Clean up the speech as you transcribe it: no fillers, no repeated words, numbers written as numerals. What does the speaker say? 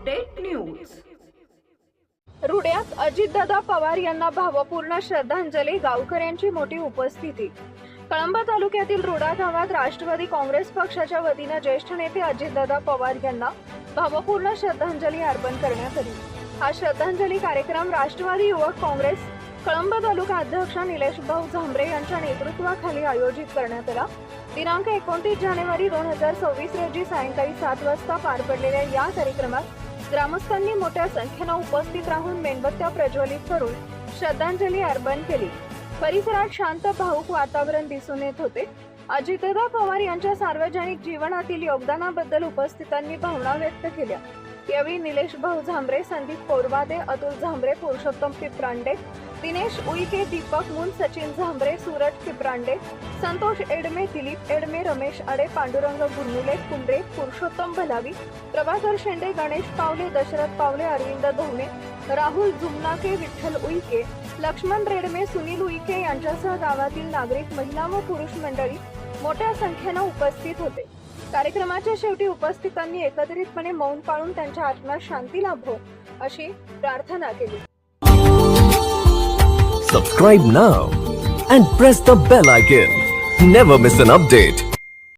Update news. रुड्यात अजितदादा पवार यांना भावपूर्ण श्रद्धांजली. गावकऱ्यांची मोठी उपस्थिती. कळंब तालुक्यातील रुडा गावात राष्ट्रवादी काँग्रेस पक्षाच्या वतीने ज्येष्ठ नेते अजितदादा पवार यांना भावपूर्ण श्रद्धांजली अर्पण करण्यात आली. हा श्रद्धांजली कार्यक्रम राष्ट्रवादी युवक काँग्रेस कळंब तालुका अध्यक्ष निलेश भाऊ झांबरे यांच्या नेतृत्वाखाली आयोजित करण्यात आला. दिनांक 29 जानेवारी 2026 रोजी सायंकाळी 7 वाजता पार पडलेल्या या कार्यक्रमात ग्रामस्थांनी मोठ्या संख्येने उपस्थित राहून मेणबत्त्या प्रज्वलित करून श्रद्धांजली अर्पण केली. परिसरात शांत भावुक वातावरण दिसून येत होते. अजितदादा पवार यांच्या सार्वजनिक जीवनातील योगदानाबद्दल उपस्थितांनी भावना व्यक्त केल्या. यावेळी निलेश भाऊ झांबरे, संदीप कोरवादे, अतुल झांबरे, पुरुषोत्तम पिप्रांडे, दिनेश उईके, दीपक मुन, सचिन झांबरे, सूरज पिप्रांडे, संतोष एडमे, दिलीप एडमे, रमेश आडे, पांडुरंग गुरमुले, कुंबरे, पुरुषोत्तम भलावी, प्रभाकर शेंडे, गणेश पावले, दशरथ पावले, अरविंद धोमे, राहुल जुमनाके, विठ्ठल उईके, लक्ष्मण रेडमे, सुनील उईके यांच्यासह गावातील नागरिक, महिला व पुरुष मंडळी मोठ्या संख्येने उपस्थित होते. कार्यक्रमाच्या शेवटी उपस्थितांनी एकत्रितपणे मौन पाळून त्यांच्या आत्म्यास शांती लाभो अशी प्रार्थना केली. Subscribe now and press the bell icon. Never miss an update.